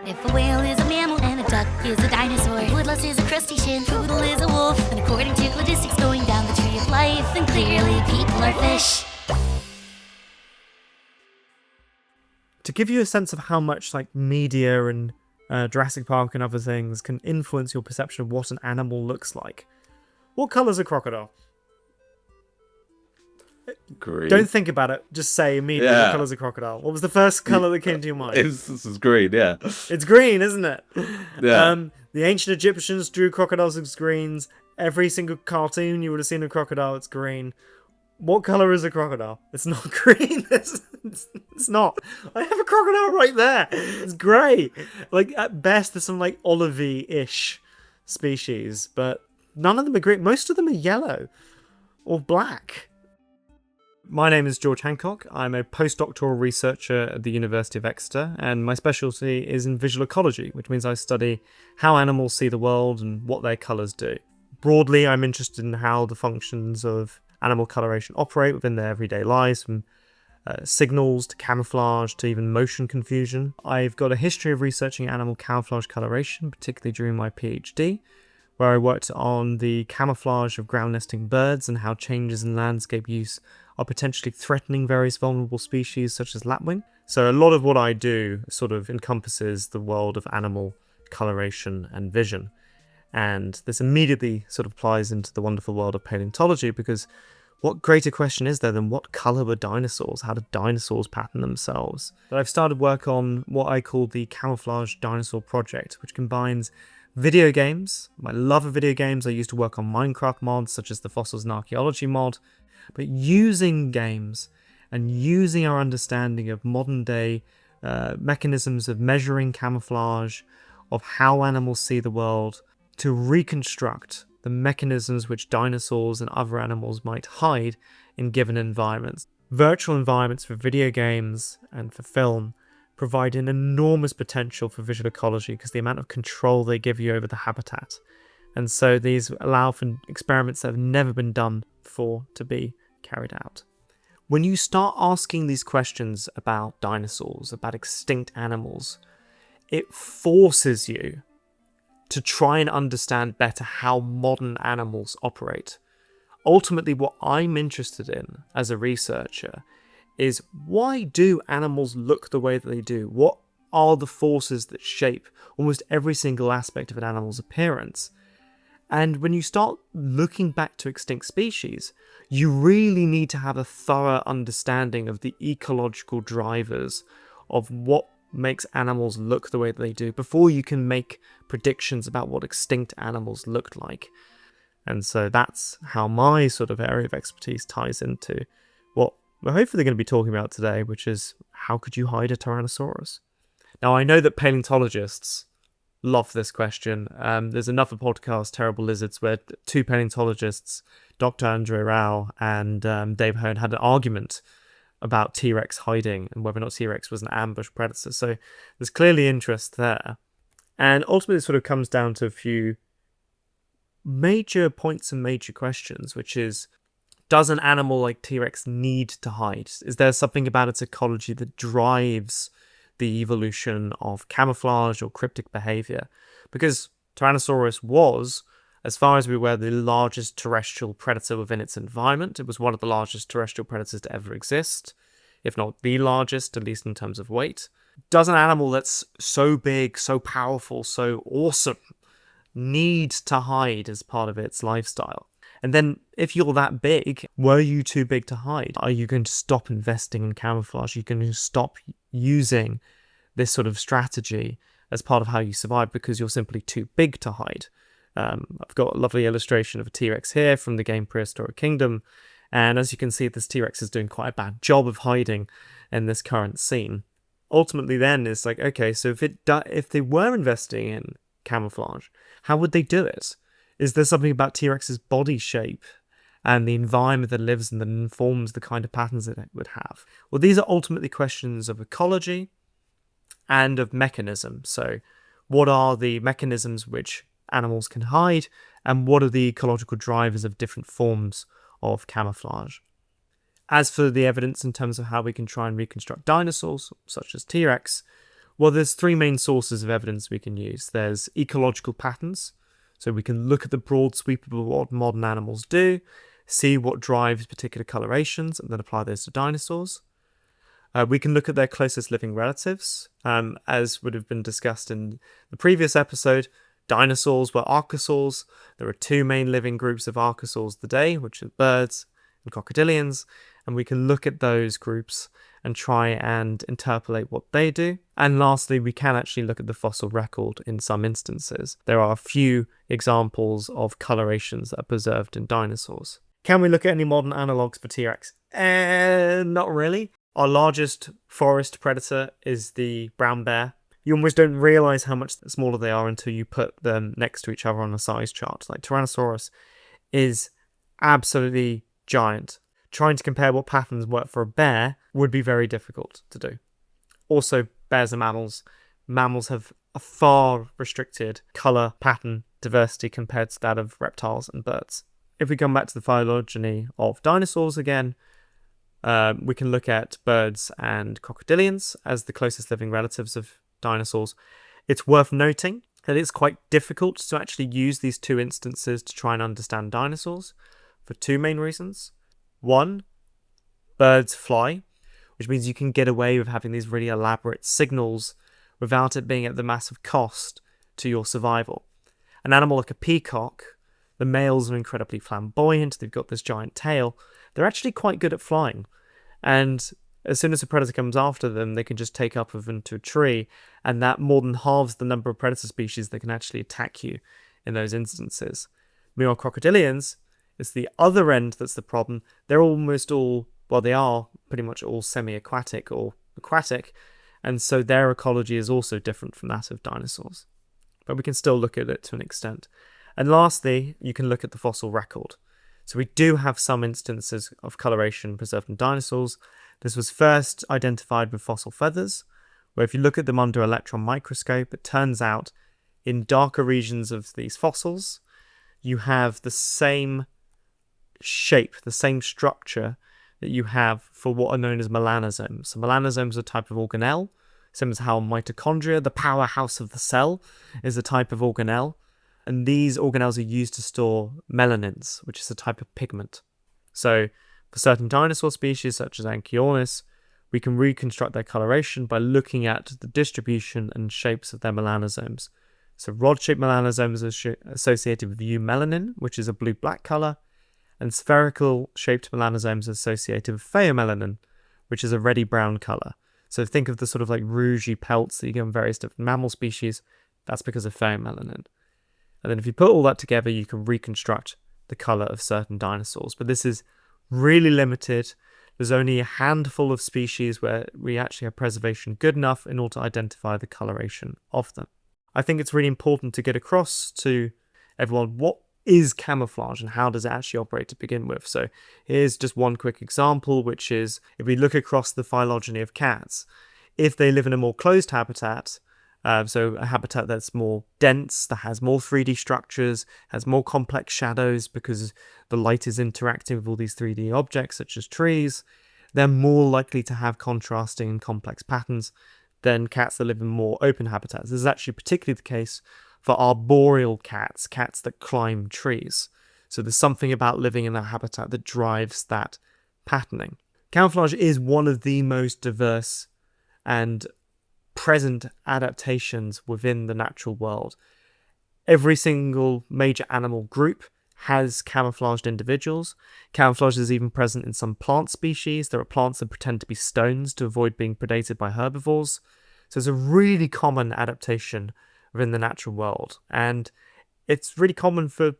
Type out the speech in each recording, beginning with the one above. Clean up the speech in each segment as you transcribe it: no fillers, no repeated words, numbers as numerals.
If a whale is a mammal and a duck is a dinosaur, a woodlouse is a crustacean, poodle is a wolf, and according to ecologistics going down the tree of life, then clearly people are fish. To give you a sense of how much like media and Jurassic Park and other things can influence your perception of what an animal looks like. What colour's a crocodile? Green. Don't think about it. Just say immediately what colour's a crocodile. What was the first colour that came to your mind? This is green, yeah. It's green, isn't it? Yeah. The ancient Egyptians drew crocodiles as greens. Every single cartoon you would have seen a crocodile, it's green. What colour is a crocodile? It's not green. It's not. I have a crocodile right there. It's grey. Like, at best, there's some, like, olivey-ish species, but none of them are green. Most of them are yellow or black. My name is George Hancock. I'm a postdoctoral researcher at the University of Exeter, and my specialty is in visual ecology, which means I study how animals see the world and what their colours do. Broadly, I'm interested in how the functions of animal coloration operate within their everyday lives, from signals to camouflage to even motion confusion. I've got a history of researching animal camouflage coloration, particularly during my PhD, where I worked on the camouflage of ground nesting birds and how changes in landscape use are potentially threatening various vulnerable species such as lapwing. So a lot of what I do sort of encompasses the world of animal coloration and vision. And this immediately sort of applies into the wonderful world of paleontology, because what greater question is there than what colour were dinosaurs? How did dinosaurs pattern themselves? But I've started work on what I call the Camouflage Dinosaur Project, which combines video games. My love of video games. I used to work on Minecraft mods such as the Fossils and Archaeology mod, but using games and using our understanding of modern day mechanisms of measuring camouflage, of how animals see the world, to reconstruct the mechanisms which dinosaurs and other animals might hide in given environments. Virtual environments for video games and for film provide an enormous potential for visual ecology because the amount of control they give you over the habitat. And so these allow for experiments that have never been done before to be carried out. When you start asking these questions about dinosaurs, about extinct animals, it forces you to try and understand better how modern animals operate. Ultimately, what I'm interested in as a researcher is, why do animals look the way that they do? What are the forces that shape almost every single aspect of an animal's appearance? And when you start looking back to extinct species, you really need to have a thorough understanding of the ecological drivers of what makes animals look the way that they do before you can make predictions about what extinct animals looked like. And so that's how my sort of area of expertise ties into what we're hopefully going to be talking about today, which is, how could you hide a Tyrannosaurus? Now, I know that paleontologists love this question. There's another podcast, Terrible Lizards, where two paleontologists, Dr. Andre Rao and Dave Hone, had an argument about T.Rex hiding and whether or not T.Rex was an ambush predator. So there's clearly interest there. And ultimately it sort of comes down to a few major points and major questions, which is, does an animal like T-Rex need to hide? Is there something about its ecology that drives the evolution of camouflage or cryptic behaviour? Because Tyrannosaurus was, as far as we were, the largest terrestrial predator within its environment. It was one of the largest terrestrial predators to ever exist, if not the largest, at least in terms of weight. Does an animal that's so big, so powerful, so awesome need to hide as part of its lifestyle? And then, if you're that big, were you too big to hide? Are you going to stop investing in camouflage? Are you going to stop using this sort of strategy as part of how you survive because you're simply too big to hide? I've got a lovely illustration of a T-Rex here from the game Prehistoric Kingdom, and as you can see, this T-Rex is doing quite a bad job of hiding in this current scene. Ultimately then, it's like, okay, so if they were investing in camouflage, how would they do it? Is there something about T-Rex's body shape and the environment that lives in that informs the kind of patterns that it would have? Well, these are ultimately questions of ecology and of mechanism. So what are the mechanisms which animals can hide, and what are the ecological drivers of different forms of camouflage? As for the evidence in terms of how we can try and reconstruct dinosaurs, such as T-Rex, Well, there's three main sources of evidence we can use. There's ecological patterns, so we can look at the broad sweep of what modern animals do, see what drives particular colorations, and then apply those to dinosaurs. We can look at their closest living relatives. As would have been discussed in the previous episode, dinosaurs were archosaurs. There are two main living groups of archosaurs today, which are birds and crocodilians, and we can look at those groups and try and interpolate what they do. And lastly, we can actually look at the fossil record in some instances. There are a few examples of colorations that are preserved in dinosaurs. Can we look at any modern analogues for T-Rex? Not really. Our largest forest predator is the brown bear. You almost don't realise how much smaller they are until you put them next to each other on a size chart. Like Tyrannosaurus is absolutely giant. Trying to compare what patterns work for a bear would be very difficult to do. Also, bears are mammals. Mammals have a far restricted colour pattern diversity compared to that of reptiles and birds. If we come back to the phylogeny of dinosaurs again, we can look at birds and crocodilians as the closest living relatives of dinosaurs. It's worth noting that it's quite difficult to actually use these two instances to try and understand dinosaurs for two main reasons. One, birds fly, which means you can get away with having these really elaborate signals without it being at the massive cost to your survival. An animal like a peacock, the males are incredibly flamboyant, they've got this giant tail, they're actually quite good at flying. And as soon as a predator comes after them, they can just take up into a tree, and that more than halves the number of predator species that can actually attack you in those instances. Meanwhile, crocodilians, it's the other end that's the problem. They're almost all, well, they are pretty much all semi-aquatic or aquatic, and so their ecology is also different from that of dinosaurs. But we can still look at it to an extent. And lastly, you can look at the fossil record. So we do have some instances of coloration preserved in dinosaurs. This was first identified with fossil feathers, where if you look at them under electron microscope, it turns out in darker regions of these fossils, you have the same shape, the same structure that you have for what are known as melanosomes. So melanosomes are a type of organelle, same as how mitochondria, the powerhouse of the cell, is a type of organelle. And these organelles are used to store melanins, which is a type of pigment. So for certain dinosaur species, such as Anchiornis, we can reconstruct their coloration by looking at the distribution and shapes of their melanosomes. So rod-shaped melanosomes are associated with eumelanin, which is a blue-black colour, and spherical-shaped melanosomes are associated with pheomelanin, which is a reddy-brown colour. So think of the sort of like rougey pelts that you get in various different mammal species. That's because of pheomelanin. And then if you put all that together, you can reconstruct the colour of certain dinosaurs. But this is really limited. There's only a handful of species where we actually have preservation good enough in order to identify the coloration of them. I think it's really important to get across to everyone what is camouflage and how does it actually operate to begin with. So here's just one quick example, which is if we look across the phylogeny of cats, if they live in a more closed habitat, so a habitat that's more dense, that has more 3D structures, has more complex shadows because the light is interacting with all these 3D objects such as trees, they're more likely to have contrasting and complex patterns than cats that live in more open habitats. This is actually particularly the case for arboreal cats, cats that climb trees. So there's something about living in that habitat that drives that patterning. Camouflage is one of the most diverse and present adaptations within the natural world. Every single major animal group has camouflaged individuals. Camouflage is even present in some plant species. There are plants that pretend to be stones to avoid being predated by herbivores. So it's a really common adaptation within the natural world. And it's really common for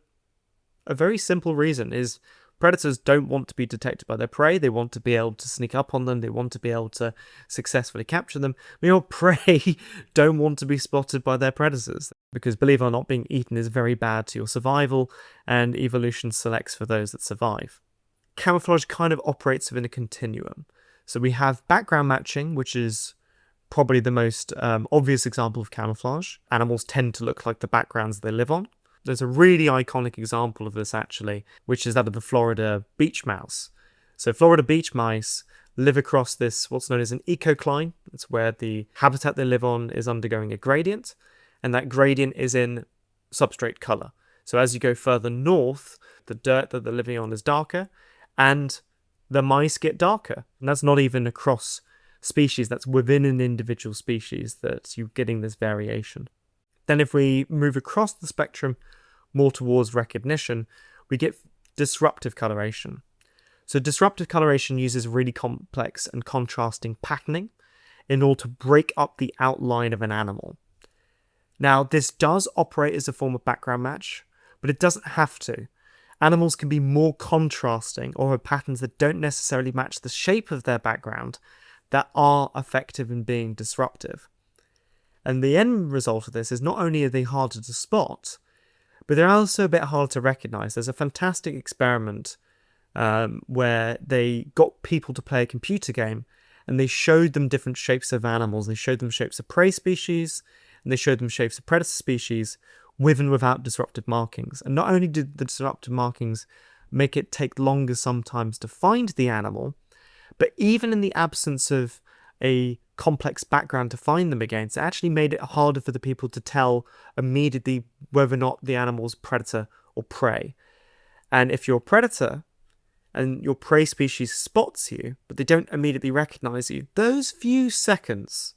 a very simple reason, is predators don't want to be detected by their prey. They want to be able to sneak up on them. They want to be able to successfully capture them. Meanwhile, prey don't want to be spotted by their predators, because believe it or not, being eaten is very bad to your survival, and evolution selects for those that survive. Camouflage kind of operates within a continuum. So we have background matching, which is probably the most obvious example of camouflage. Animals tend to look like the backgrounds they live on. There's a really iconic example of this actually, which is that of the Florida beach mouse. So Florida beach mice live across this, what's known as an ecocline. It's where the habitat they live on is undergoing a gradient, and that gradient is in substrate colour. So as you go further north, the dirt that they're living on is darker, and the mice get darker. And that's not even across species, that's within an individual species that you're getting this variation. Then if we move across the spectrum more towards recognition, we get disruptive coloration. So disruptive coloration uses really complex and contrasting patterning in order to break up the outline of an animal. Now, this does operate as a form of background match, but it doesn't have to. Animals can be more contrasting or have patterns that don't necessarily match the shape of their background that are effective in being disruptive. And the end result of this is not only are they harder to spot, but they're also a bit harder to recognize. There's a fantastic experiment where they got people to play a computer game and they showed them different shapes of animals. They showed them shapes of prey species and they showed them shapes of predator species with and without disruptive markings. And not only did the disruptive markings make it take longer sometimes to find the animal, but even in the absence of a complex background to find them against, it actually made it harder for the people to tell immediately whether or not the animal's predator or prey. And if you're a predator and your prey species spots you, but they don't immediately recognize you, those few seconds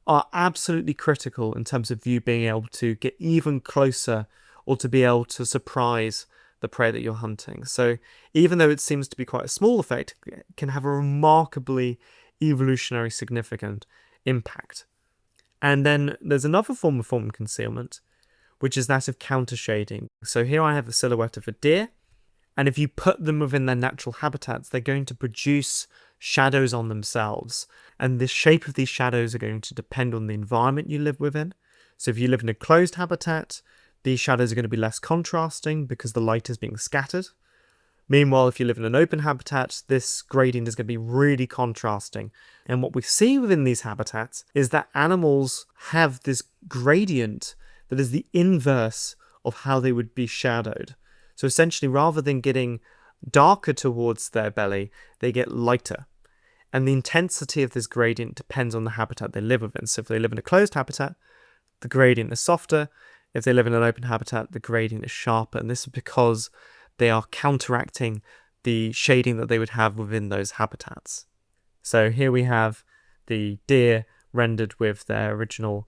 are absolutely critical in terms of you being able to get even closer or to be able to surprise the prey that you're hunting. So even though it seems to be quite a small effect, it can have a remarkably evolutionary significant impact. And then there's another form of form concealment, which is that of countershading. So here I have a silhouette of a deer, and if you put them within their natural habitats, they're going to produce shadows on themselves. And the shape of these shadows are going to depend on the environment you live within. So if you live in a closed habitat, these shadows are going to be less contrasting because the light is being scattered. Meanwhile, if you live in an open habitat, this gradient is going to be really contrasting. And what we see within these habitats is that animals have this gradient that is the inverse of how they would be shadowed. So essentially, rather than getting darker towards their belly, they get lighter. And the intensity of this gradient depends on the habitat they live within. So if they live in a closed habitat, the gradient is softer. If they live in an open habitat, the gradient is sharper. And this is because they are counteracting the shading that they would have within those habitats. So here we have the deer rendered with their original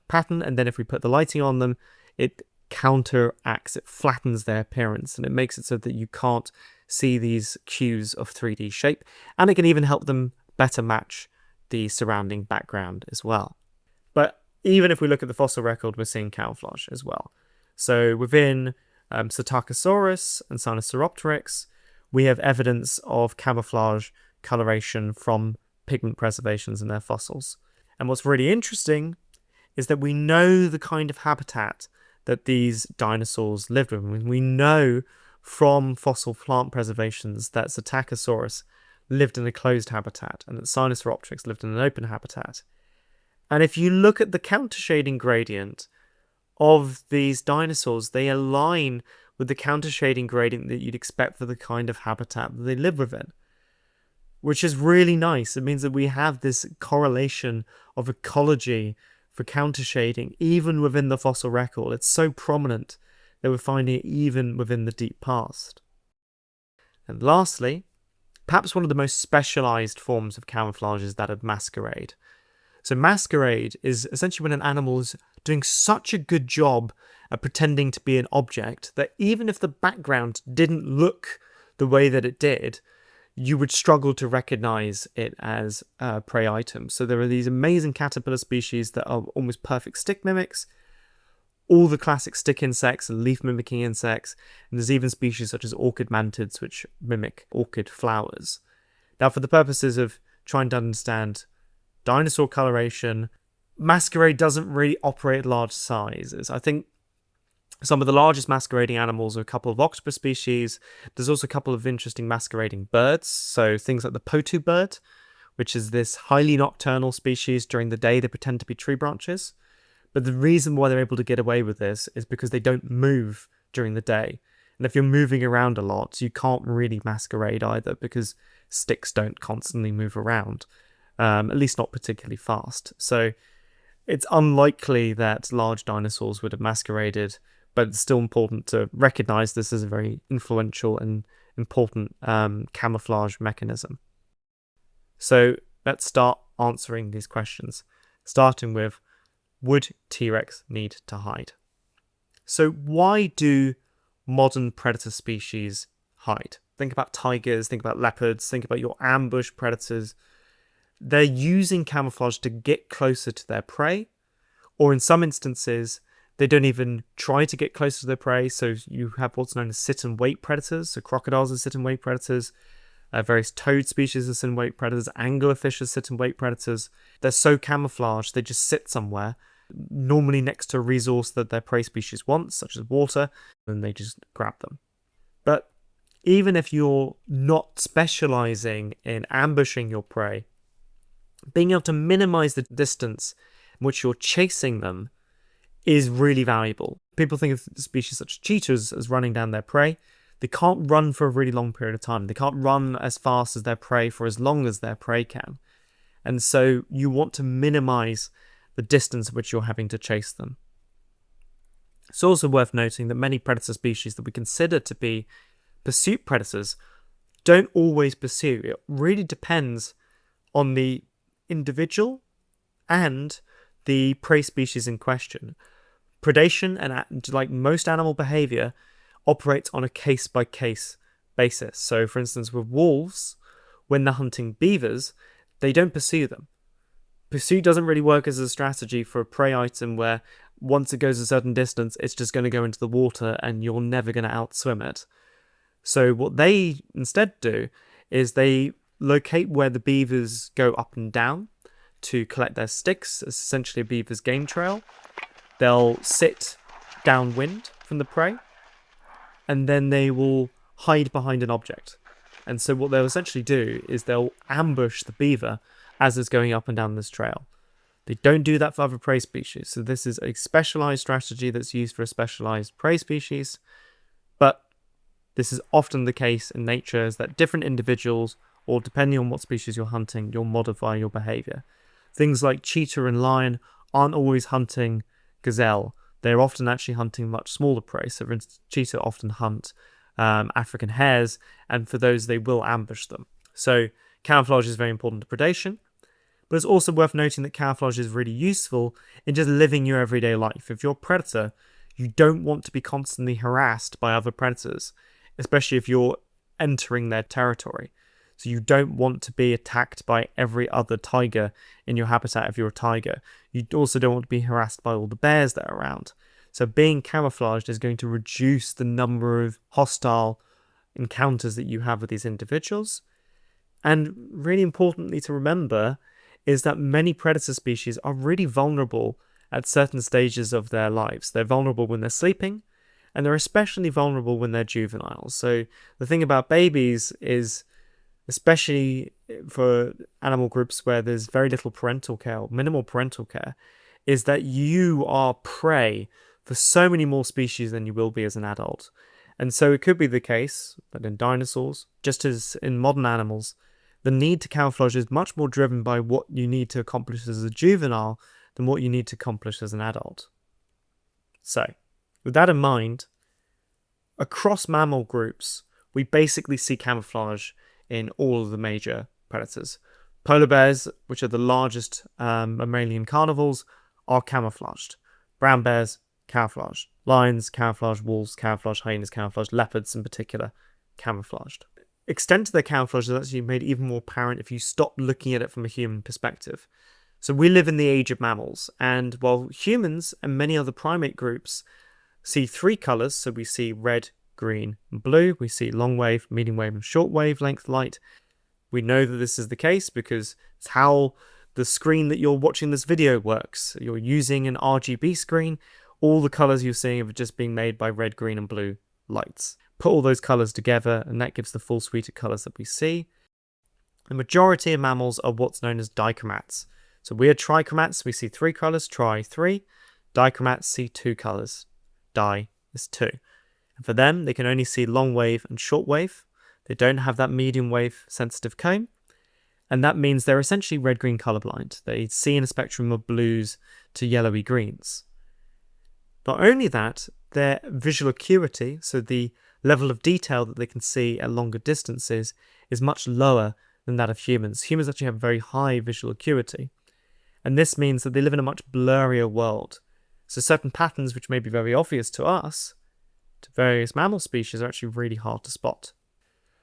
pattern, and then if we put the lighting on them, it counteracts, it flattens their appearance, and it makes it so that you can't see these cues of 3D shape, and it can even help them better match the surrounding background as well. But even if we look at the fossil record, we're seeing camouflage as well. So within Psittacosaurus and Sinosauropteryx, we have evidence of camouflage coloration from pigment preservations in their fossils. And what's really interesting is that we know the kind of habitat that these dinosaurs lived in. We know from fossil plant preservations that Psittacosaurus lived in a closed habitat and that Sinosauropteryx lived in an open habitat. And if you look at the countershading gradient of these dinosaurs, they align with the countershading gradient that you'd expect for the kind of habitat that they live within, which is really nice. It means that we have this correlation of ecology for countershading even within the fossil record. It's so prominent that we're finding it even within the deep past. And lastly, perhaps one of the most specialized forms of camouflage is that of masquerade. So masquerade is essentially when an animal is doing such a good job at pretending to be an object that even if the background didn't look the way that it did, you would struggle to recognize it as a prey item. So there are these amazing caterpillar species that are almost perfect stick mimics, all the classic stick insects and leaf mimicking insects, and there's even species such as orchid mantids which mimic orchid flowers. Now, for the purposes of trying to understand dinosaur coloration, masquerade doesn't really operate at large sizes. I think some of the largest masquerading animals are a couple of octopus species. There's also a couple of interesting masquerading birds. So things like the potu bird, which is this highly nocturnal species. During the day, they pretend to be tree branches. But the reason why they're able to get away with this is because they don't move during the day. And if you're moving around a lot, you can't really masquerade either, because sticks don't constantly move around, at least not particularly fast. So it's unlikely that large dinosaurs would have masqueraded, but it's still important to recognize this as a very influential and important camouflage mechanism. So let's start answering these questions, starting with, would T-Rex need to hide? So why do modern predator species hide? Think about tigers, think about leopards, think about your ambush predators. They're using camouflage to get closer to their prey, or in some instances, they don't even try to get closer to their prey. So you have what's known as sit-and-wait predators. So crocodiles are sit-and-wait predators. Various toad species are sit-and-wait predators. Anglerfish are sit-and-wait predators. They're so camouflaged, they just sit somewhere, normally next to a resource that their prey species wants, such as water, and they just grab them. But even if you're not specializing in ambushing your prey, being able to minimize the distance in which you're chasing them is really valuable. People think of species such as cheetahs as running down their prey. They can't run for a really long period of time. They can't run as fast as their prey for as long as their prey can. And so you want to minimize the distance at which you're having to chase them. It's also worth noting that many predator species that we consider to be pursuit predators don't always pursue. It really depends on the individual and the prey species in question. Predation, and like most animal behaviour, operates on a case-by-case basis. So, for instance, with wolves, when they're hunting beavers, they don't pursue them. Pursuit doesn't really work as a strategy for a prey item where once it goes a certain distance, it's just going to go into the water and you're never going to outswim it. So what they instead do is they locate where the beavers go up and down to collect their sticks. It's essentially a beaver's game trail. They'll sit downwind from the prey, and then they will hide behind an object. And so what they'll essentially do is they'll ambush the beaver as it's going up and down this trail. They don't do that for other prey species. So this is a specialized strategy that's used for a specialized prey species. But this is often the case in nature, is that different individuals, or depending on what species you're hunting, you'll modify your behavior. Things like cheetah and lion aren't always hunting gazelle. They're often actually hunting much smaller prey. So for instance, cheetah often hunt African hares, and for those they will ambush them. So camouflage is very important to predation, but it's also worth noting that camouflage is really useful in just living your everyday life. If you're a predator, you don't want to be constantly harassed by other predators, especially if you're entering their territory. So you don't want to be attacked by every other tiger in your habitat if you're a tiger. You also don't want to be harassed by all the bears that are around. So being camouflaged is going to reduce the number of hostile encounters that you have with these individuals. And really importantly to remember is that many predator species are really vulnerable at certain stages of their lives. They're vulnerable when they're sleeping, and they're especially vulnerable when they're juveniles. So the thing about babies is, especially for animal groups where there's very little parental care, or minimal parental care, is that you are prey for so many more species than you will be as an adult. And so it could be the case that in dinosaurs, just as in modern animals, the need to camouflage is much more driven by what you need to accomplish as a juvenile than what you need to accomplish as an adult. So, with that in mind, across mammal groups, we basically see camouflage in all of the major predators. Polar bears, which are the largest mammalian carnivores, are camouflaged. Brown bears, camouflaged. Lions, camouflaged. Wolves, camouflaged. Hyenas, camouflaged. Leopards, in particular, camouflaged. Extent to their camouflage is actually made even more apparent if you stop looking at it from a human perspective. So we live in the age of mammals, and while humans and many other primate groups see three colours, so we see red, green, and blue, we see long wave, medium wave, and short wavelength light. We know that this is the case because it's how the screen that you're watching this video works. You're using an RGB screen. All the colours you're seeing are just being made by red, green, and blue lights. Put all those colours together, and that gives the full suite of colours that we see. The majority of mammals are what's known as dichromats. So we are trichromats, we see three colours, tri 3. Dichromats see two colours, di is 2. And for them, they can only see long wave and short wave. They don't have that medium wave sensitive cone. And that means they're essentially red-green colorblind. They see in a spectrum of blues to yellowy greens. Not only that, their visual acuity, so the level of detail that they can see at longer distances, is much lower than that of humans. Humans actually have very high visual acuity. And this means that they live in a much blurrier world. So certain patterns which may be very obvious to us, to various mammal species, are actually really hard to spot.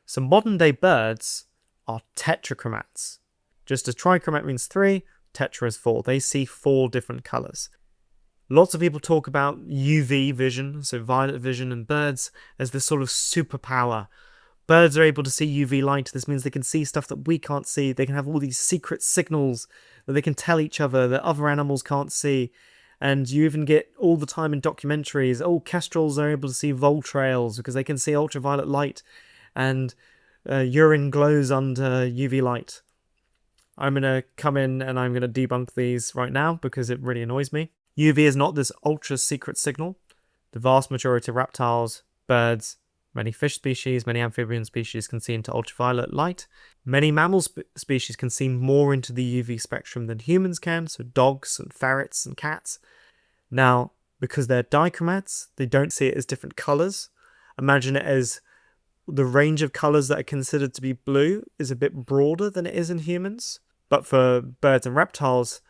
So modern day birds are tetrachromats. Just as trichromat means 3, tetra is 4. They see 4 different colours. Lots of people talk about UV vision, so violet vision, and birds as this sort of superpower. Birds are able to see UV light. This means they can see stuff that we can't see. They can have all these secret signals that they can tell each other that other animals can't see. And you even get all the time in documentaries, kestrels are able to see vole trails because they can see ultraviolet light, and urine glows under UV light. I'm going to come in and I'm going to debunk these right now because it really annoys me. UV is not this ultra secret signal. The vast majority of reptiles, birds, many fish species, many amphibian species can see into ultraviolet light. Many mammal species can see more into the UV spectrum than humans can, so dogs and ferrets and cats. Now, because they're dichromats, they don't see it as different colours. Imagine it as the range of colours that are considered to be blue is a bit broader than it is in humans. But for birds and reptiles,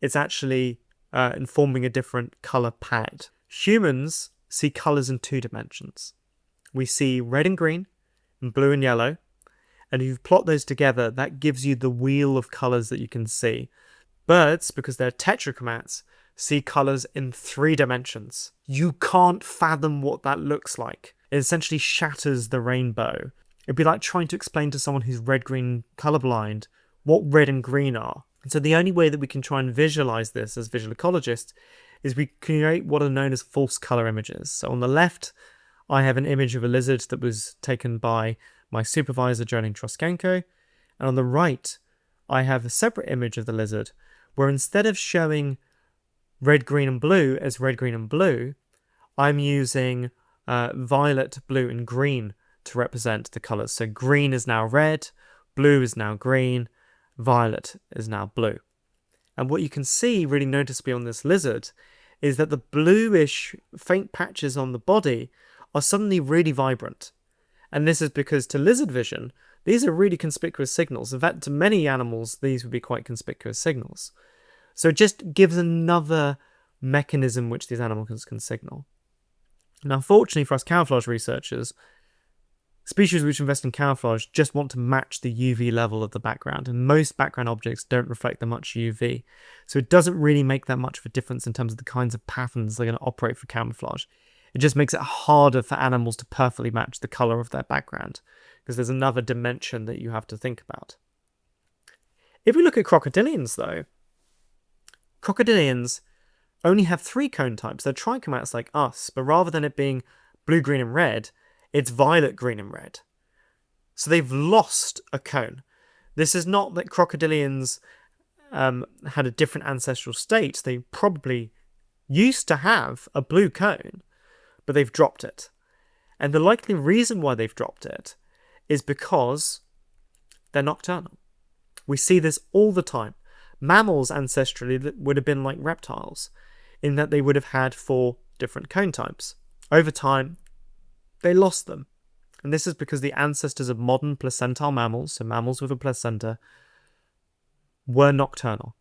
it's actually informing a different colour palette. Humans see colours in 2 dimensions. We see red and green, and blue and yellow, and if you plot those together, that gives you the wheel of colours that you can see. Birds, because they're tetrachromats, see colours in 3 dimensions. You can't fathom what that looks like. It essentially shatters the rainbow. It'd be like trying to explain to someone who's red-green colourblind what red and green are. And so the only way that we can try and visualise this as visual ecologists is we create what are known as false colour images. So on the left, I have an image of a lizard that was taken by my supervisor, Jolene Troskenko. And on the right, I have a separate image of the lizard where instead of showing red, green and blue as red, green and blue, I'm using violet, blue and green to represent the colours. So green is now red, blue is now green, violet is now blue. And what you can see really noticeably on this lizard is that the bluish faint patches on the body are suddenly really vibrant. And this is because to lizard vision, these are really conspicuous signals. In fact, to many animals, these would be quite conspicuous signals. So it just gives another mechanism which these animals can signal. Now, unfortunately for us camouflage researchers, species which invest in camouflage just want to match the UV level of the background, and most background objects don't reflect that much UV. So it doesn't really make that much of a difference in terms of the kinds of patterns they're going to operate for camouflage. It just makes it harder for animals to perfectly match the colour of their background, because there's another dimension that you have to think about. If we look at crocodilians, though, crocodilians only have 3 cone types. They're trichromats like us, but rather than it being blue, green and red, it's violet, green and red. So they've lost a cone. This is not that crocodilians had a different ancestral state. They probably used to have a blue cone, but they've dropped it. And the likely reason why they've dropped it is because they're nocturnal. We see this all the time. Mammals ancestrally would have been like reptiles, in that they would have had 4 different cone types. Over time, they lost them. And this is because the ancestors of modern placental mammals, so mammals with a placenta, were nocturnal.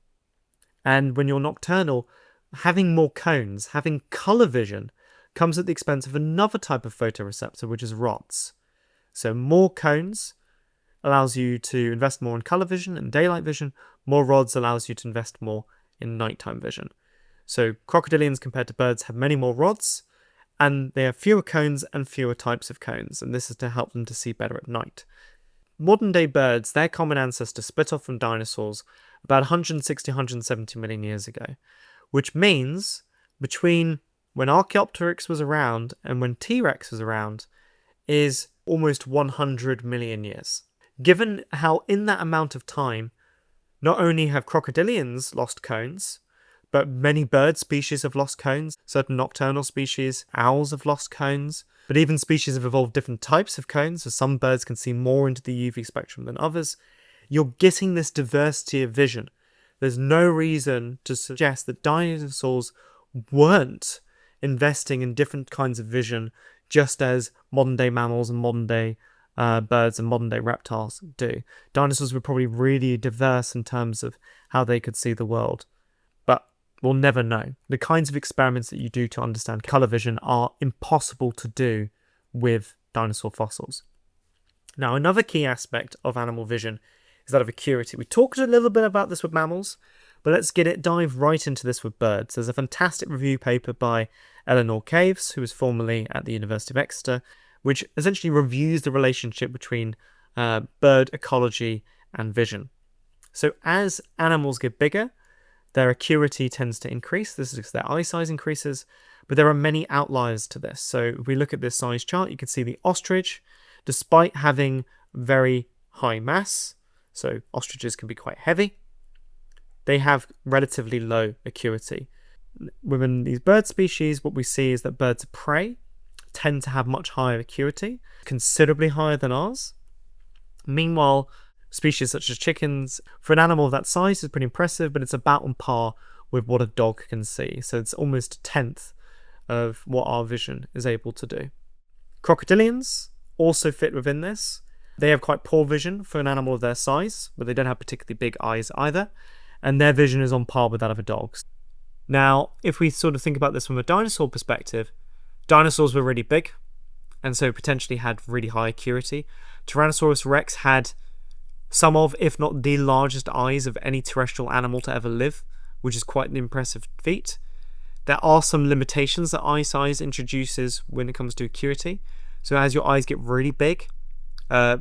And when you're nocturnal, having more cones, having colour vision, comes at the expense of another type of photoreceptor, which is rods. So more cones allows you to invest more in colour vision and daylight vision. More rods allows you to invest more in nighttime vision. So crocodilians compared to birds have many more rods, and they have fewer cones and fewer types of cones, and this is to help them to see better at night. Modern day birds, their common ancestor split off from dinosaurs about 160-170 million years ago, which means between when Archaeopteryx was around and when T.Rex was around is almost 100 million years. Given how in that amount of time, not only have crocodilians lost cones, But many bird species have lost cones. Certain nocturnal species, owls, have lost cones. But even species have evolved different types of cones, so some birds can see more into the UV spectrum than others. You're getting this diversity of vision. There's no reason to suggest that dinosaurs weren't investing in different kinds of vision, just as modern-day mammals and modern-day birds and modern-day reptiles do. Dinosaurs were probably really diverse in terms of how they could see the world. But we'll never know. The kinds of experiments that you do to understand colour vision are impossible to do with dinosaur fossils. Now, another key aspect of animal vision is that of acuity. We talked a little bit about this with mammals, but let's dive right into this with birds. There's a fantastic review paper by Eleanor Caves, who was formerly at the University of Exeter, which essentially reviews the relationship between bird ecology and vision. So as animals get bigger, their acuity tends to increase. This is because their eye size increases, but there are many outliers to this. So if we look at this size chart, you can see the ostrich, despite having very high mass, so ostriches can be quite heavy, they have relatively low acuity. Within these bird species, what we see is that birds of prey tend to have much higher acuity, considerably higher than ours. Meanwhile, species such as chickens, for an animal of that size, is pretty impressive, but it's about on par with what a dog can see. So it's almost a tenth of what our vision is able to do. Crocodilians also fit within this. They have quite poor vision for an animal of their size, but they don't have particularly big eyes either, and their vision is on par with that of a dog's. Now, if we sort of think about this from a dinosaur perspective, dinosaurs were really big, and so potentially had really high acuity. Tyrannosaurus Rex had some of, if not the largest eyes of any terrestrial animal to ever live, which is quite an impressive feat. There are some limitations that eye size introduces when it comes to acuity. So as your eyes get really big,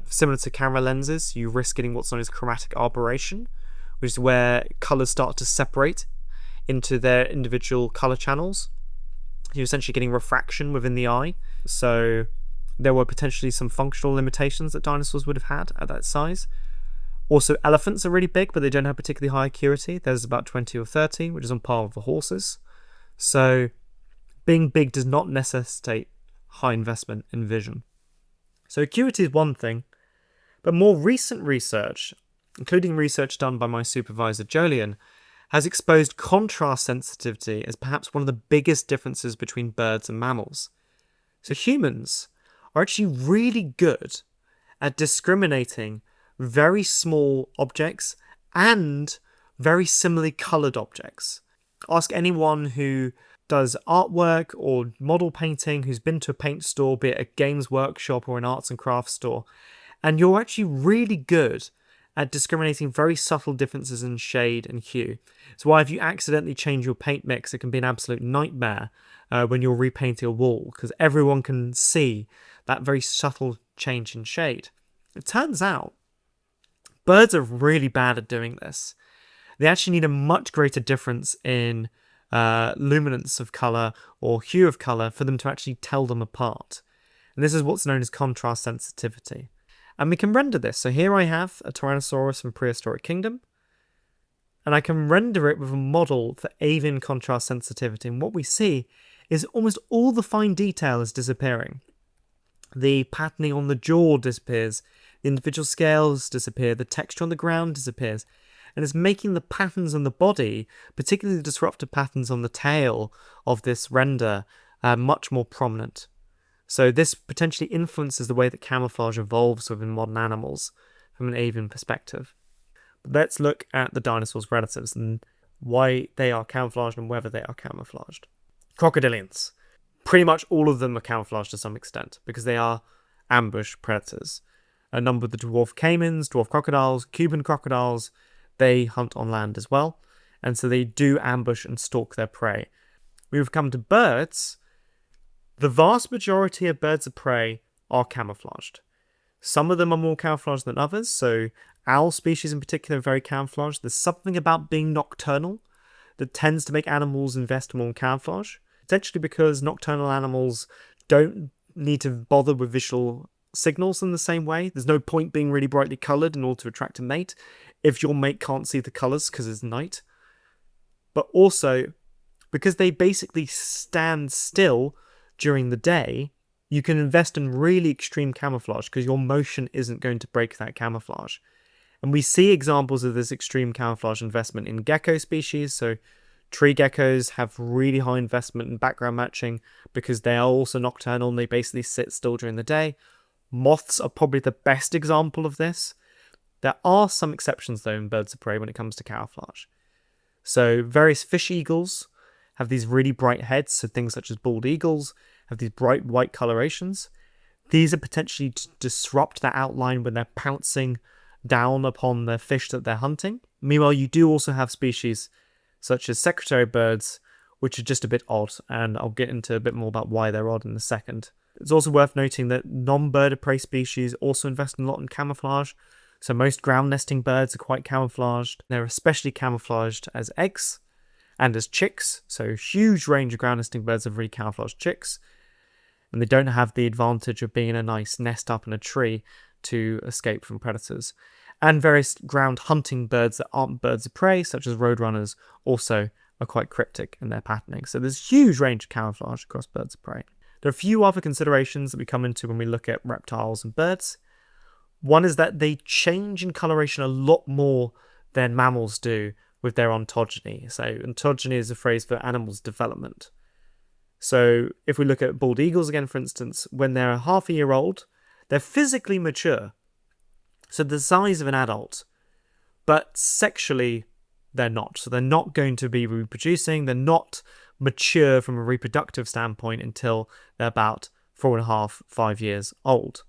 similar to camera lenses, you risk getting what's known as chromatic aberration, which is where colours start to separate into their individual colour channels. You're essentially getting refraction within the eye. So there were potentially some functional limitations that dinosaurs would have had at that size. Also, elephants are really big, but they don't have particularly high acuity. There's about 20 or 30, which is on par with the horses. So being big does not necessitate high investment in vision. So acuity is one thing, but more recent research, including research done by my supervisor Jolien, has exposed contrast sensitivity as perhaps one of the biggest differences between birds and mammals. So humans are actually really good at discriminating very small objects and very similarly coloured objects. Ask anyone who does artwork or model painting, who's been to a paint store, be it a games workshop or an arts and crafts store, and you're actually really good at discriminating very subtle differences in shade and hue. It's why if you accidentally change your paint mix, it can be an absolute nightmare when you're repainting a wall, because everyone can see that very subtle change in shade. It turns out birds are really bad at doing this. They actually need a much greater difference in luminance of colour or hue of colour for them to actually tell them apart. And this is what's known as contrast sensitivity. And we can render this. So here I have a Tyrannosaurus from prehistoric kingdom, and I can render it with a model for avian contrast sensitivity. And what we see is almost all the fine detail is disappearing. The patterning on the jaw disappears, the individual scales disappear, the texture on the ground disappears, and it's making the patterns on the body, particularly the disruptive patterns on the tail of this render, much more prominent. So this potentially influences the way that camouflage evolves within modern animals from an avian perspective. But let's look at the dinosaurs' relatives and why they are camouflaged and whether they are camouflaged. Crocodilians. Pretty much all of them are camouflaged to some extent because they are ambush predators. A number of the dwarf caimans, dwarf crocodiles, Cuban crocodiles, they hunt on land as well, and so they do ambush and stalk their prey. We've come to birds. The vast majority of birds of prey are camouflaged. Some of them are more camouflaged than others, so owl species in particular are very camouflaged. There's something about being nocturnal that tends to make animals invest more in camouflage, potentially because nocturnal animals don't need to bother with visual signals in the same way. There's no point being really brightly coloured in order to attract a mate if your mate can't see the colours because it's night. but also because they basically stand still during the day, you can invest in really extreme camouflage because your motion isn't going to break that camouflage. And we see examples of this extreme camouflage investment in gecko species. So tree geckos have really high investment in background matching because they are also nocturnal and they basically sit still during the day. Moths are probably the best example of this. There are some exceptions though in birds of prey when it comes to camouflage. So various fish eagles have these really bright heads, so things such as bald eagles have these bright white colorations. These are potentially to disrupt that outline when they're pouncing down upon the fish that they're hunting. Meanwhile, you do also have species such as secretary birds, which are just a bit odd, and I'll get into a bit more about why they're odd in a second. It's also worth noting that non-bird of prey species also invest a lot in camouflage. So most ground nesting birds are quite camouflaged. They're especially camouflaged as eggs and as chicks. So huge range of ground nesting birds have really camouflaged chicks. And they don't have the advantage of being in a nice nest up in a tree to escape from predators. And various ground hunting birds that aren't birds of prey, such as roadrunners, also are quite cryptic in their patterning. So there's a huge range of camouflage across birds of prey. There are a few other considerations that we come into when we look at reptiles and birds. One is that they change in coloration a lot more than mammals do with their ontogeny. So ontogeny is a phrase for animals' development. So if we look at bald eagles again, for instance, when they're half a year old, they're physically mature. So the size of an adult, but sexually they're not. So they're not going to be reproducing. They're not mature from a reproductive standpoint until they're about 4.5, 5 years old.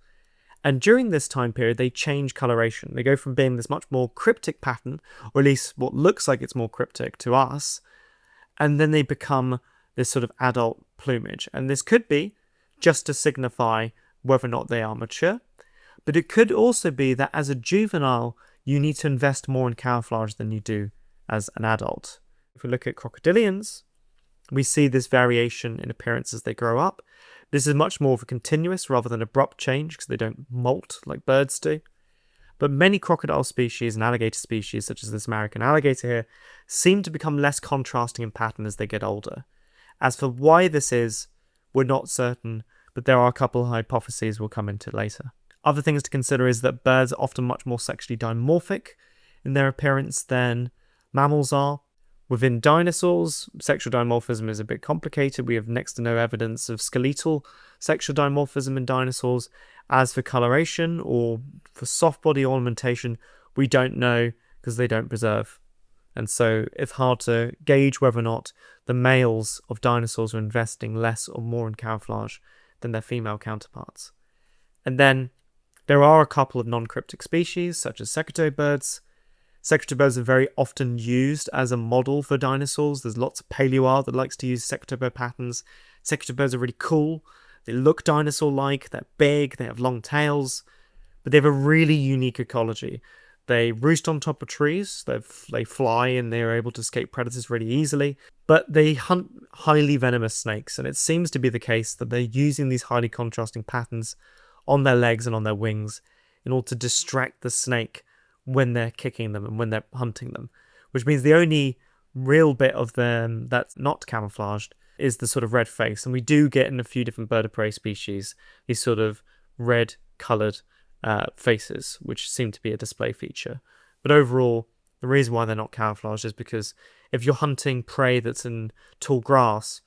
And during this time period, they change coloration. They go from being this much more cryptic pattern, or at least what looks like it's more cryptic to us, and then they become this sort of adult plumage. And this could be just to signify whether or not they are mature, but it could also be that as a juvenile, you need to invest more in camouflage than you do as an adult. If we look at crocodilians, we see this variation in appearance as they grow up. This is much more of a continuous rather than abrupt change because they don't molt like birds do. But many crocodile species and alligator species, such as this American alligator here, seem to become less contrasting in pattern as they get older. As for why this is, we're not certain, but there are a couple of hypotheses we'll come into later. Other things to consider is that birds are often much more sexually dimorphic in their appearance than mammals are. Within dinosaurs, sexual dimorphism is a bit complicated. We have next to no evidence of skeletal sexual dimorphism in dinosaurs. As for coloration or for soft body ornamentation, we don't know because they don't preserve. And so it's hard to gauge whether or not the males of dinosaurs are investing less or more in camouflage than their female counterparts. And then there are a couple of non-cryptic species, such as secretary birds. Secretary birds are very often used as a model for dinosaurs. There's lots of paleo art that likes to use secretary bird patterns. Secretary birds are really cool. They look dinosaur-like, they're big, they have long tails, but they have a really unique ecology. They roost on top of trees, they fly and they're able to escape predators really easily, but they hunt highly venomous snakes, and it seems to be the case that they're using these highly contrasting patterns on their legs and on their wings in order to distract the snake when they're kicking them and when they're hunting them, which means the only real bit of them that's not camouflaged is the sort of red face. And we do get in a few different bird of prey species these sort of red coloured faces, which seem to be a display feature. But overall, the reason why they're not camouflaged is because if you're hunting prey that's in tall grass,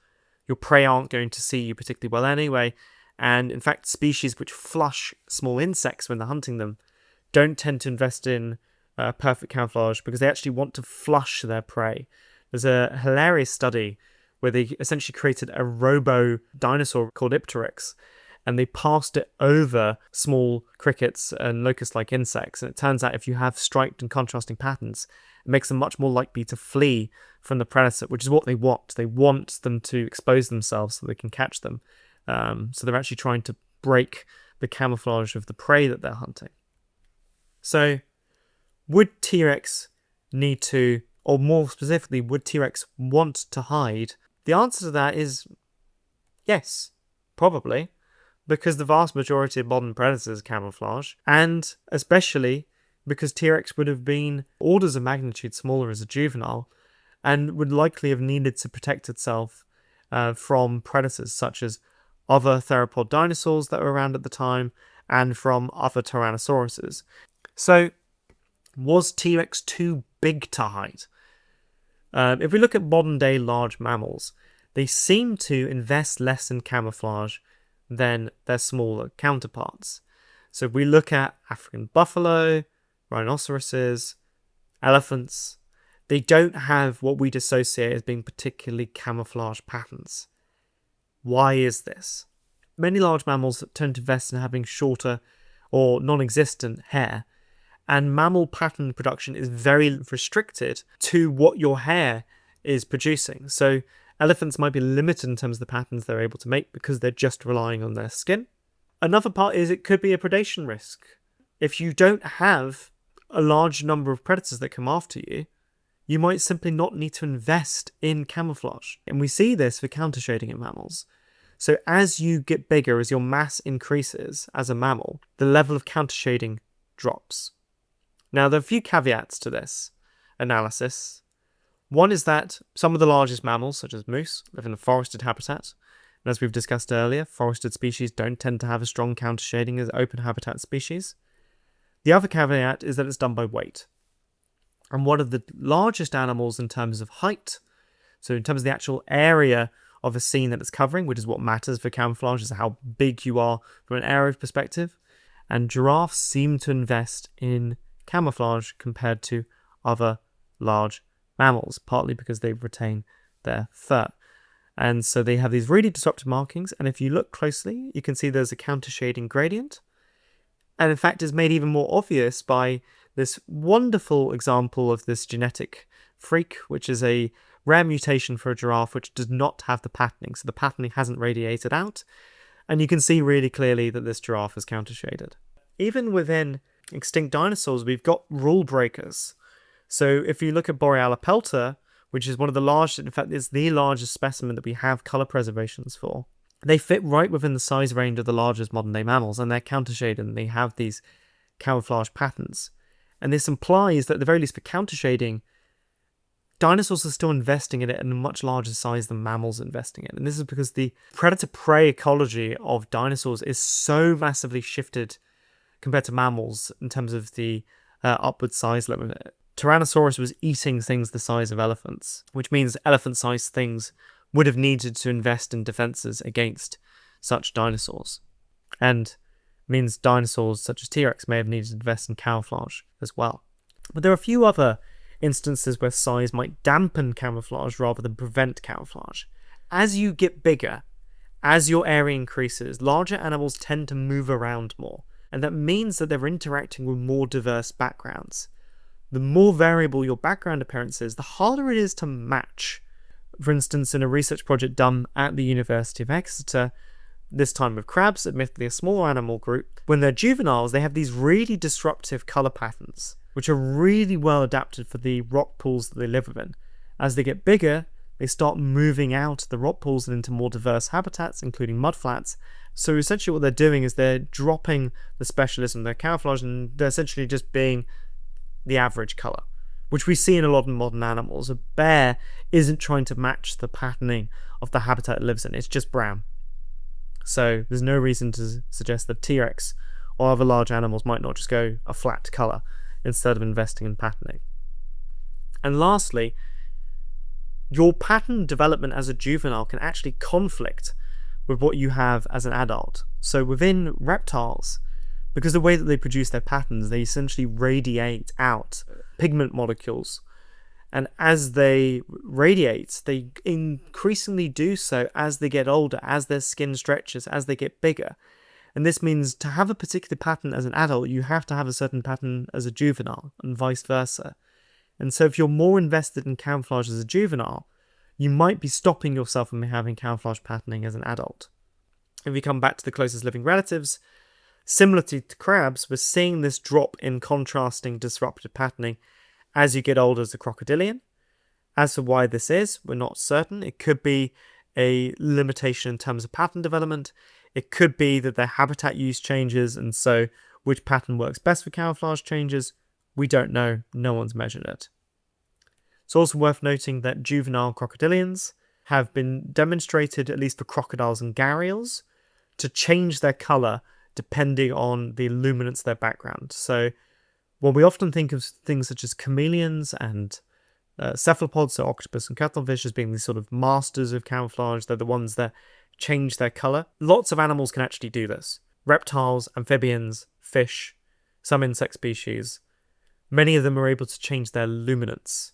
your prey aren't going to see you particularly well anyway. And in fact, species which flush small insects when they're hunting them don't tend to invest in perfect camouflage because they actually want to flush their prey. There's a hilarious study where they essentially created a robo dinosaur called Ipteryx, and they passed it over small crickets and locust-like insects. And it turns out if you have striped and contrasting patterns, it makes them much more likely to flee from the predator, which is what they want. They want them to expose themselves so they can catch them. So they're actually trying to break the camouflage of the prey that they're hunting. So, would T-Rex need to, or more specifically, would T-Rex want to hide? The answer to that is yes, probably, because the vast majority of modern predators camouflage, and especially because T-Rex would have been orders of magnitude smaller as a juvenile, and would likely have needed to protect itself from predators such as other theropod dinosaurs that were around at the time and from other Tyrannosauruses. So, was T-Rex too big to hide? If we look at modern-day large mammals, they seem to invest less in camouflage than their smaller counterparts. So if we look at African buffalo, rhinoceroses, elephants, they don't have what we'd associate as being particularly camouflage patterns. Why is this? Many large mammals tend to invest in having shorter or non-existent hair, and mammal pattern production is very restricted to what your hair is producing. So elephants might be limited in terms of the patterns they're able to make because they're just relying on their skin. Another part is it could be a predation risk. If you don't have a large number of predators that come after you, you might simply not need to invest in camouflage. And we see this for countershading in mammals. So as you get bigger, as your mass increases as a mammal, the level of countershading drops. Now, there are a few caveats to this analysis. One is that some of the largest mammals, such as moose, live in a forested habitat. And as we've discussed earlier, forested species don't tend to have a strong countershading as open habitat species. The other caveat is that it's done by weight. And one of the largest animals in terms of height, so in terms of the actual area of a scene that it's covering, which is what matters for camouflage, is how big you are from an area perspective. And giraffes seem to invest in camouflage compared to other large mammals, partly because they retain their fur. And so they have these really disruptive markings, and if you look closely, you can see there's a countershading gradient. And in fact, it's made even more obvious by this wonderful example of this genetic freak, which is a rare mutation for a giraffe which does not have the patterning. So the patterning hasn't radiated out, and you can see really clearly that this giraffe is countershaded. Even within extinct dinosaurs, we've got rule breakers. So if you look at Borealis pelta, which is one of the largest, in fact, it's the largest specimen that we have colour preservations for, they fit right within the size range of the largest modern-day mammals, and they're countershaded, and they have these camouflage patterns. And this implies that at the very least for countershading, dinosaurs are still investing in it in a much larger size than mammals investing in it. And this is because the predator-prey ecology of dinosaurs is so massively shifted compared to mammals in terms of the upward size limit. Tyrannosaurus was eating things the size of elephants, which means elephant-sized things would have needed to invest in defenses against such dinosaurs. And means dinosaurs such as T-Rex may have needed to invest in camouflage as well. But there are a few other instances where size might dampen camouflage rather than prevent camouflage. As you get bigger, as your area increases, larger animals tend to move around more, and that means that they're interacting with more diverse backgrounds. The more variable your background appearance is, the harder it is to match. For instance, in a research project done at the University of Exeter, this time with crabs, admittedly a small animal group, when they're juveniles, they have these really disruptive colour patterns, which are really well adapted for the rock pools that they live within. As they get bigger, they start moving out of the rock pools and into more diverse habitats, including mudflats. So essentially what they're doing is they're dropping the specialism, their camouflage, and they're essentially just being the average colour, which we see in a lot of modern animals. A bear isn't trying to match the patterning of the habitat it lives in, it's just brown. So there's no reason to suggest that T-Rex or other large animals might not just go a flat colour instead of investing in patterning. And lastly, your pattern development as a juvenile can actually conflict with what you have as an adult. So within reptiles, because the way that they produce their patterns, they essentially radiate out pigment molecules. And as they radiate, they increasingly do so as they get older, as their skin stretches, as they get bigger. And this means to have a particular pattern as an adult, you have to have a certain pattern as a juvenile, and vice versa. And so if you're more invested in camouflage as a juvenile, you might be stopping yourself from having camouflage patterning as an adult. If we come back to the closest living relatives, similarly to crabs, we're seeing this drop in contrasting disruptive patterning as you get older as a crocodilian. As for why this is, we're not certain. It could be a limitation in terms of pattern development. It could be that their habitat use changes, and so which pattern works best for camouflage changes. We don't know. No one's measured it. It's also worth noting that juvenile crocodilians have been demonstrated, at least for crocodiles and gharials, to change their colour depending on the luminance of their background. So, while we often think of things such as chameleons and cephalopods, so octopus and cuttlefish, as being these sort of masters of camouflage, they're the ones that change their colour. Lots of animals can actually do this. Reptiles, amphibians, fish, some insect species, many of them are able to change their luminance.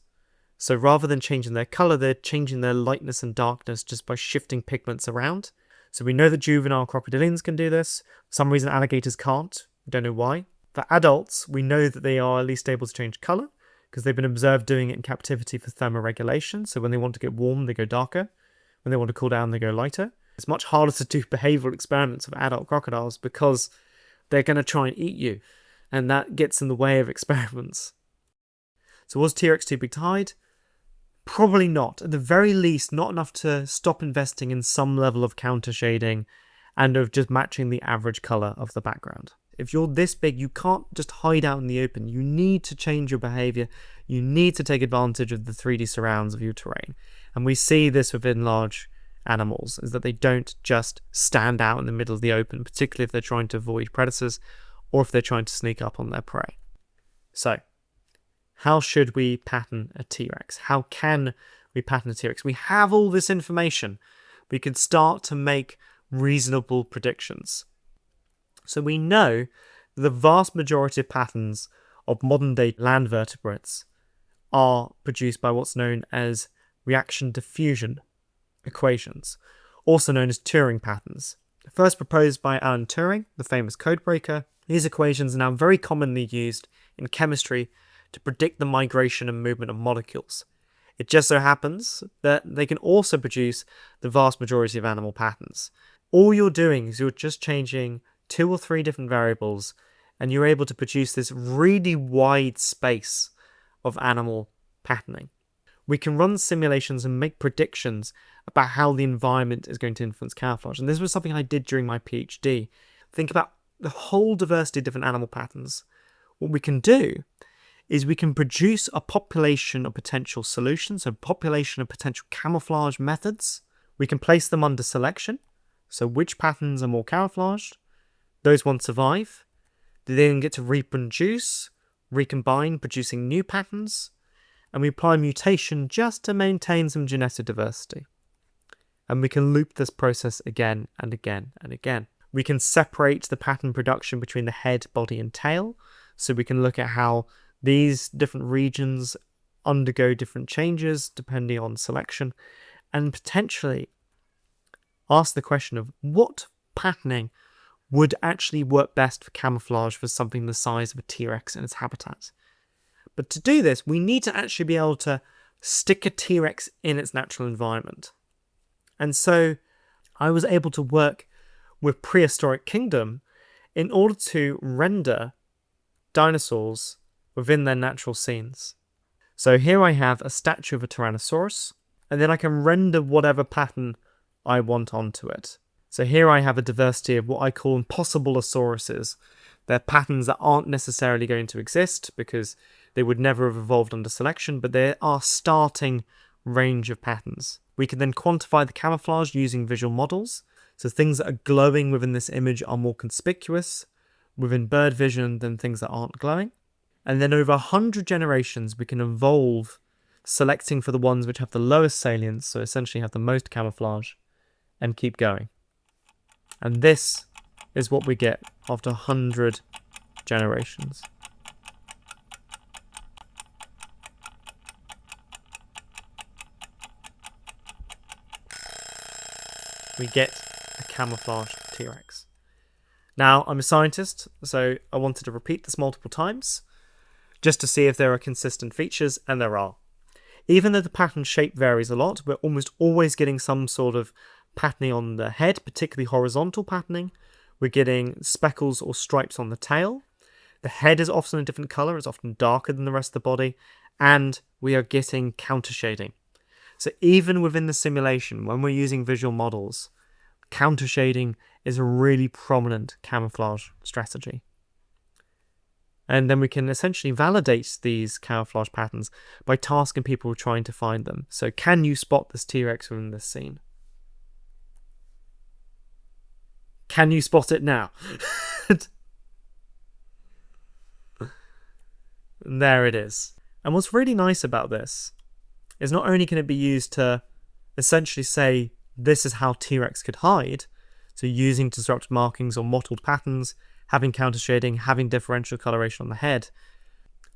So rather than changing their colour, they're changing their lightness and darkness just by shifting pigments around. So we know that juvenile crocodilians can do this. For some reason alligators can't. We don't know why. For adults, we know that they are at least able to change colour, because they've been observed doing it in captivity for thermoregulation. So when they want to get warm, they go darker. When they want to cool down, they go lighter. It's much harder to do behavioural experiments with adult crocodiles because they're going to try and eat you. And that gets in the way of experiments. So was T-Rex too big to hide? Probably not. At the very least, not enough to stop investing in some level of countershading and of just matching the average colour of the background. If you're this big, you can't just hide out in the open. You need to change your behaviour. You need to take advantage of the 3D surrounds of your terrain. And we see this within large animals, is that they don't just stand out in the middle of the open, particularly if they're trying to avoid predators or if they're trying to sneak up on their prey. So, how should we pattern a T-Rex? How can we pattern a T-Rex? We have all this information. We can start to make reasonable predictions. So we know that the vast majority of patterns of modern-day land vertebrates are produced by what's known as reaction diffusion equations, also known as Turing patterns. First proposed by Alan Turing, the famous codebreaker, these equations are now very commonly used in chemistry to predict the migration and movement of molecules. It just so happens that they can also produce the vast majority of animal patterns. All you're doing is you're just changing 2 or 3 different variables and you're able to produce this really wide space of animal patterning. We can run simulations and make predictions about how the environment is going to influence camouflage. And this was something I did during my PhD. Think about the whole diversity of different animal patterns. What we can do is we can produce a population of potential solutions, a population of potential camouflage methods. We can place them under selection. So which patterns are more camouflaged? Those ones survive. They then get to reproduce, recombine, producing new patterns. And we apply mutation just to maintain some genetic diversity. And we can loop this process again and again and again. We can separate the pattern production between the head, body, and tail. So we can look at how these different regions undergo different changes depending on selection, and potentially ask the question of what patterning would actually work best for camouflage for something the size of a T-Rex in its habitat. But to do this, we need to actually be able to stick a T-Rex in its natural environment. And so I was able to work with Prehistoric Kingdom in order to render dinosaurs within their natural scenes. So here I have a statue of a Tyrannosaurus, and then I can render whatever pattern I want onto it. So here I have a diversity of what I call impossible Impossibilosauruses. They're patterns that aren't necessarily going to exist because they would never have evolved under selection, but they are starting range of patterns. We can then quantify the camouflage using visual models. So things that are glowing within this image are more conspicuous within bird vision than things that aren't glowing. And then over 100 generations, we can evolve selecting for the ones which have the lowest salience, so essentially have the most camouflage, and keep going. And this is what we get after 100 generations. We get a camouflaged T-Rex. Now, I'm a scientist, so I wanted to repeat this multiple times, just to see if there are consistent features, and there are. Even though the pattern shape varies a lot, we're almost always getting some sort of patterning on the head, particularly horizontal patterning. We're getting speckles or stripes on the tail. The head is often a different colour, it's often darker than the rest of the body, and we are getting countershading. So even within the simulation, when we're using visual models, countershading is a really prominent camouflage strategy. And then we can essentially validate these camouflage patterns by tasking people trying to find them. So can you spot this T-Rex within this scene? Can you spot it now? And there it is. And what's really nice about this is not only can it be used to essentially say this is how T-Rex could hide, so using disruptive markings or mottled patterns, having countershading, having differential coloration on the head,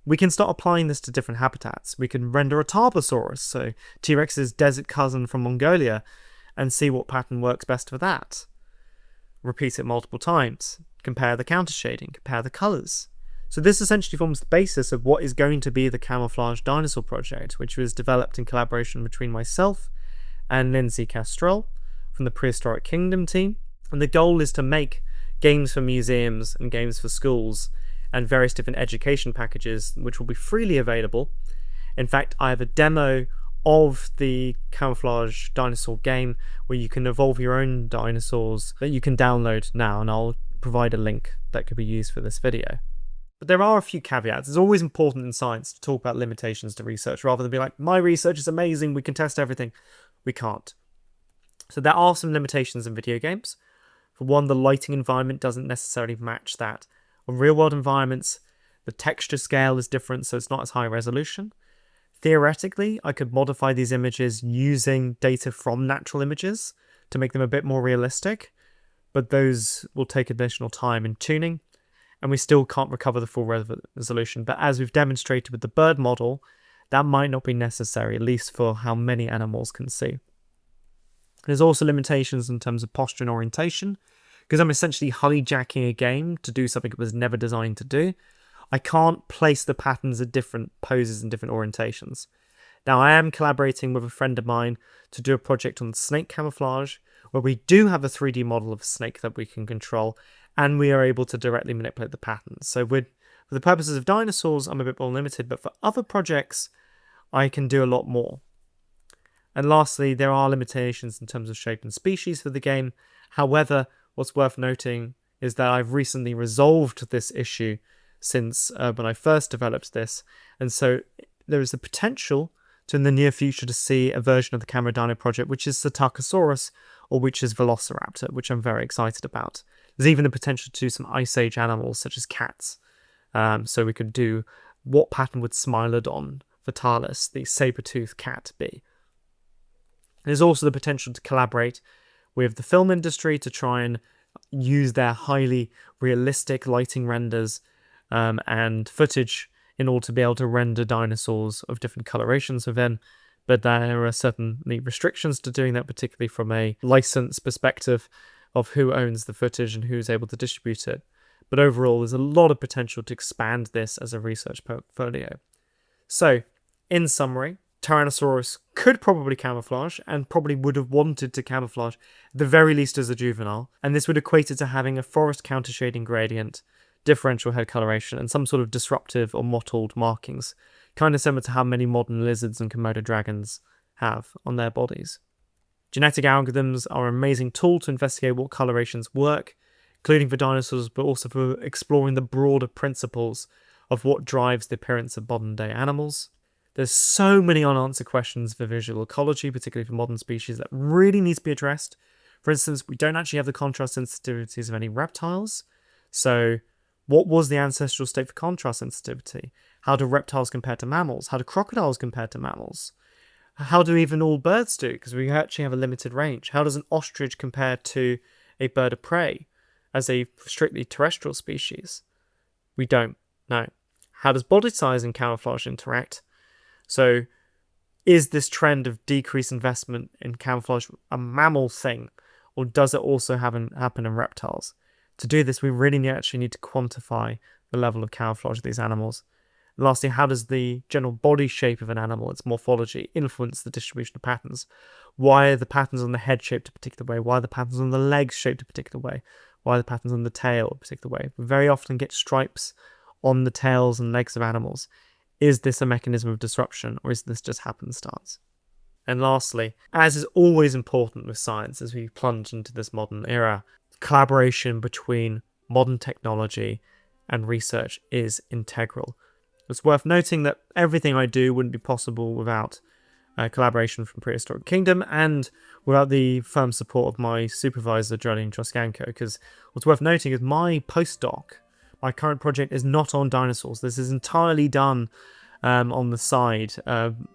we can start applying this to different habitats. We can render a Tarbosaurus, so T-Rex's desert cousin from Mongolia, and see what pattern works best for that. Repeat it multiple times. Compare the countershading, compare the colours. So this essentially forms the basis of what is going to be the Camoflage Dinosaur project, which was developed in collaboration between myself and Lindsay Castrell from the Prehistoric Kingdom team. And the goal is to make games for museums and games for schools and various different education packages, which will be freely available. In fact, I have a demo of the Camouflage Dinosaur game where you can evolve your own dinosaurs that you can download now, and I'll provide a link that could be used for this video. But there are a few caveats. It's always important in science to talk about limitations to research rather than be like, my research is amazing, we can test everything. We can't. So there are some limitations in video games. For one, the lighting environment doesn't necessarily match that. On real-world environments, the texture scale is different, so it's not as high resolution. Theoretically, I could modify these images using data from natural images to make them a bit more realistic, but those will take additional time in tuning, and we still can't recover the full resolution. But as we've demonstrated with the bird model, that might not be necessary, at least for how many animals can see. There's also limitations in terms of posture and orientation, because I'm essentially hijacking a game to do something it was never designed to do. I can't place the patterns at different poses and different orientations. Now, I am collaborating with a friend of mine to do a project on snake camouflage, where we do have a 3D model of a snake that we can control, and we are able to directly manipulate the patterns. So for the purposes of dinosaurs, I'm a bit more limited, but for other projects, I can do a lot more. And lastly, there are limitations in terms of shape and species for the game. However, what's worth noting is that I've recently resolved this issue since when I first developed this, and so there is the potential to in the near future to see a version of the Camera Dino project which is Psittacosaurus or which is Velociraptor, which I'm very excited about. There's even the potential to do some Ice Age animals such as cats, so we could do what pattern would Smilodon Vitalis, the saber-toothed cat, be. There's also the potential to collaborate with the film industry to try and use their highly realistic lighting renders and footage in order to be able to render dinosaurs of different colorations within, but there are certainly restrictions to doing that, particularly from a license perspective of who owns the footage and who's able to distribute it. But overall, there's a lot of potential to expand this as a research portfolio. So, in summary, Tyrannosaurus could probably camouflage and probably would have wanted to camouflage, at the very least as a juvenile, and this would equate it to having a forest countershading gradient, differential head coloration, and some sort of disruptive or mottled markings, kind of similar to how many modern lizards and Komodo dragons have on their bodies. Genetic algorithms are an amazing tool to investigate what colorations work, including for dinosaurs, but also for exploring the broader principles of what drives the appearance of modern-day animals. There's so many unanswered questions for visual ecology, particularly for modern species, that really needs to be addressed. For instance, we don't actually have the contrast sensitivities of any reptiles. So what was the ancestral state for contrast sensitivity? How do reptiles compare to mammals? How do crocodiles compare to mammals? How do even all birds do? Because we actually have a limited range. How does an ostrich compare to a bird of prey as a strictly terrestrial species? We don't know. How does body size and camouflage interact? So is this trend of decreased investment in camouflage a mammal thing, or does it also happen in reptiles? To do this, we really actually need to quantify the level of camouflage of these animals. And lastly, how does the general body shape of an animal, its morphology, influence the distribution of patterns? Why are the patterns on the head shaped a particular way? Why are the patterns on the legs shaped a particular way? Why are the patterns on the tail a particular way? We very often get stripes on the tails and legs of animals. Is this a mechanism of disruption, or is this just happenstance? And lastly, as is always important with science as we plunge into this modern era, collaboration between modern technology and research is integral. It's worth noting that everything I do wouldn't be possible without collaboration from Prehistoric Kingdom and without the firm support of my supervisor, Jolene Troscanko, because what's worth noting is my postdoc, my current project, is not on dinosaurs. This is entirely done on the side,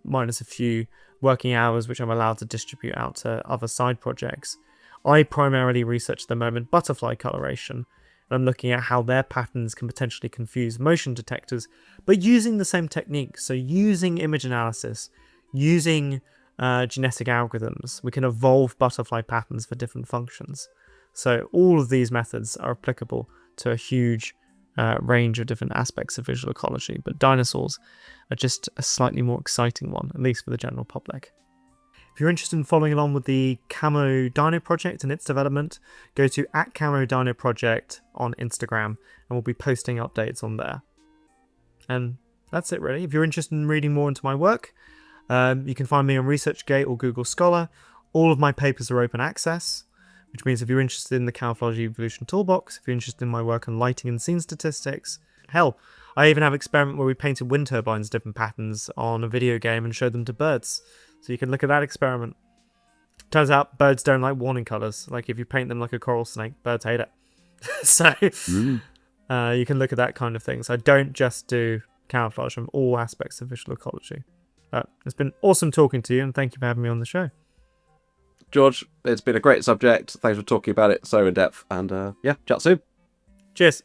minus a few working hours which I'm allowed to distribute out to other side projects. I primarily research at the moment butterfly coloration, and I'm looking at how their patterns can potentially confuse motion detectors, but using the same technique. So using image analysis, using genetic algorithms, we can evolve butterfly patterns for different functions. So all of these methods are applicable to a huge range of different aspects of visual ecology, but dinosaurs are just a slightly more exciting one, at least for the general public. If you're interested in following along with the Camo Dino project and its development, go to @CamoDinoProject on Instagram, and we'll be posting updates on there. And that's it really. If you're interested in reading more into my work, you can find me on ResearchGate or Google Scholar. All of my papers are open access, which means if you're interested in the Camouflage Evolution Toolbox, if you're interested in my work on lighting and scene statistics, hell, I even have an experiment where we painted wind turbines different patterns on a video game and showed them to birds. So you can look at that experiment. Turns out birds don't like warning colours. Like if you paint them like a coral snake, birds hate it. So you can look at that kind of thing. So I don't just do camouflage from all aspects of visual ecology. It's been awesome talking to you, and thank you for having me on the show. George, it's been a great subject. Thanks for talking about it so in depth. And yeah, chat soon. Cheers.